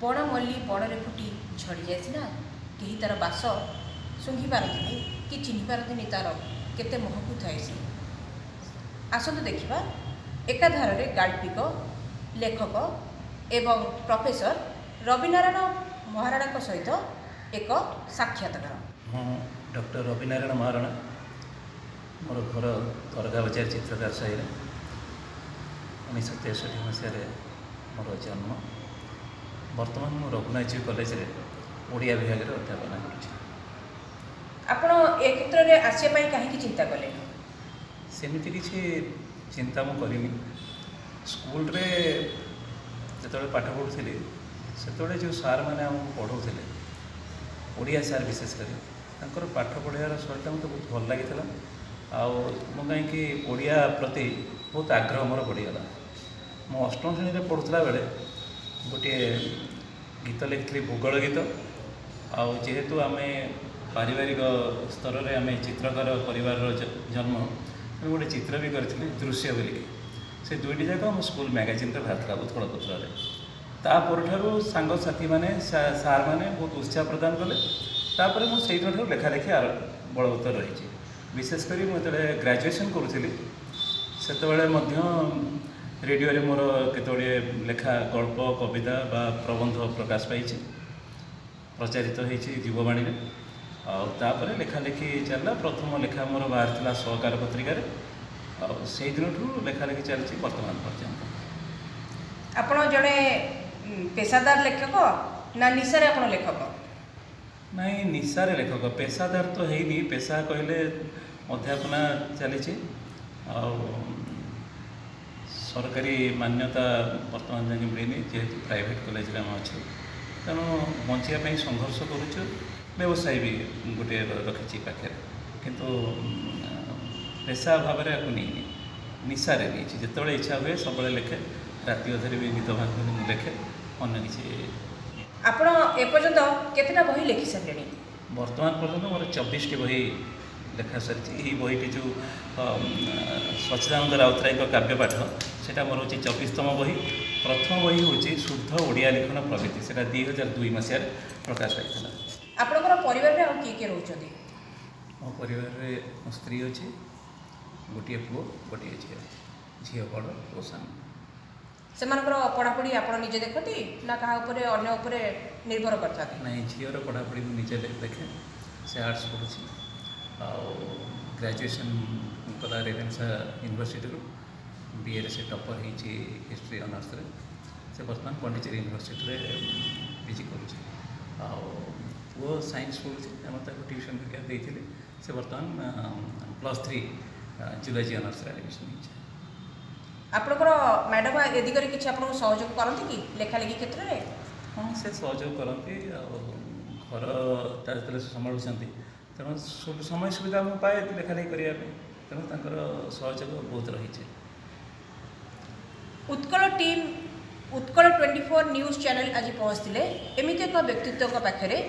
बड़ मल्ली बड़े फुटी झड़ी जाए सीना कहीं तार बास शुंघी पारती कि चिन्ह पारती तार केते महकू थाए सी। आसतु देखा एकाधारे गाल्पिक लेखक एवं प्रोफेसर रविनारायण महाराणा सहित एक साक्षात्कार। डॉक्टर रविनारायण महाराणा मोर घर दरगाह बजार चित्रकार साई 1963 मसीह मोर जन्म। बर्तमान मु रघुनाथ कॉलेज रे ओडिया विभाग रे अध्यापना करुछि। आपण ए क्षेत्र रे आसिया पई काहे की चिंता कले? सेमिति किछि चिंता मु करिनी। स्कूल रे जतबे पाठ पढुथिली सेतबे जो सार माने हम पढौथिले ओडिया सार विशेष करी तांकर पाठ पढ़ार शैलीटा मत बहुत भल लगी। मु कहीं ओडिया प्रति बहुत आग्रह मोर बढ़ीगला। मु अष्टम श्रेणी में पढ़ुला बेले गोटे गीत लिखी भूगोल गीत। जेहेतु आम पारिवारिक स्तर में आम चित्रकार परिवार जन्म गोटे चित्र भी करी दृश्य बोलिकी से दुईटी जाक मो स्कूल मैगजीन बाहर उत्कल पत्र तापर सांगसाथी मैंने सार मैंने बहुत उत्साह प्रदान कले। तापर मुझे लेखा लेखी बलवत्तर रही। विशेषकर मुझे ग्रेजुएशन करुँगी से रेडियो रे मोर केतोड़े लेखा गल्प कविता बा प्रबंध प्रकाश पाई प्रचारित होती जीववाणी में। तापर लेखा लेखी चलला। प्रथम लेखा मोर बाहर था सहकार पत्रिकार से दिन ठूँ लेखा लेखी चलती वर्तमान पर्यंत। आपण जड़े पेशादार लेखक ना निशारे आपण लेखक? नहीं निशारे लेखक, पेशादार तो है नहीं। पेशा कहले अध्यापना चली सरकारी मान्यता वर्तमान जाके मिलनी जेहेतु प्राइवेट कॉलेज में आम अच्छे तेणु बचापी संघर्ष करुचु। व्यवसाय भी गोटे रखी पाखे किंतु पेशा भाव में आपको नहीं निशारे नहीं जिते इच्छा हुए सब लेखे राति अधे भी गीत भांग लेखे अन्य किसी। आपण एपर्यंत केतना बही लिखि सारे? वर्तमान पर्यंत मोर 24टी बही लेखा सारी। बहीटी जो सच्चिदानंद राउतराय काव्य पाठ से मोर हूँ 24तम बही। प्रथम बही हूँ शुद्ध ओडिया लिखन प्रवृत्ति से 2002 मसीह प्रकाश पाई। आपणकर परिवार में किए किए रोचंदी? मो परिवार में मो स्त्री अच्छी, गोटे पुओ गोटे झील, झील बड़ पुओ सान। से पढ़ापढ़ी आप निजे देखती ना क्या अन्य उपर निर्भर करता? नहीं झीर पढ़ापढ़ी मुझे देखे। से आर्ट्स पढ़ुची ग्रेजुएशन कला रेभेन्सा यूनिवर्सिटी बीए से टॉपर होती हिस्ट्री ऑनर्स रे। से बर्तमान पांडिचेरी यूनिवर्सिटी पीजी करुँच। पुओ साइंस पढ़ुची ट्यूशन देते से बर्तमान +3 जूलॉजी ऑनर्स एडमिशन होती। आपणकर मैडम ए दिगरे किसी आपको सहयोग करती कि लेखा लेखी क्षेत्र में? हाँ से सहयोग करती घर जो संभालुंट तेणु समय सुविधा मुझे पाए लेखा लेखी करने तेणु सहयोग बहुत रही। Utkal team Utkal 24 news channel आज पहुँचते एमती एक व्यक्तित्व पाखे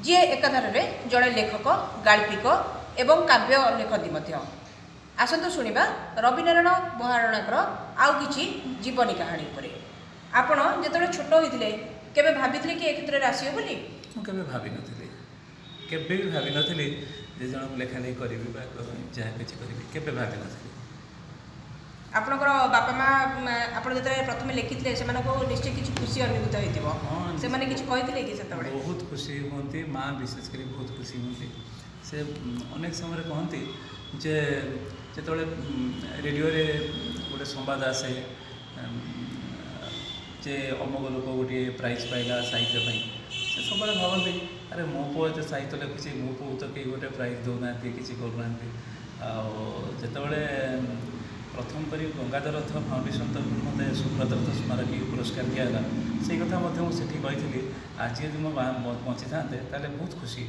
जी एकाधारे जड़े लेखक गाल्पिक एवं काव्य लेखती। आसतु शुणा रविनारायण महाराणाकर आउ कि जीवनी कहानी पर। आपण जो छोट होते केबे भाभी कि ए क्षेत्र में आसियो बोली? मुझे भावी नी केबे भी भावी नी जे जन लेखा लेखी करी जहाँ किसी करी केबे भावी नी। आपणकर बापा माँ आप प्रथम लिखी से निश्चय किसी खुशी अनुभूत होती से किसी कहते कि से बहुत खुशी हमें। माँ विशेषकर बहुत खुशी हमें। से अनेक समय कहती जे जो रेडियो रे गोटे संवाद आसे जे अमुक लोक गोटे प्राइज पाइला साहित्य से सब भावती अरे मो पुओ एत साहित्य लिखुची मो पुओ तो कई गोटे प्राइज दौना किसी करूना। जितेबाला प्रथम कर गंगाधर रथ फाउंडेशन तरफ मत सुब्रत रथ स्मारकी पुरस्कार दिगला से कथा मुझे कही आज यदि मो बची था बहुत खुशी।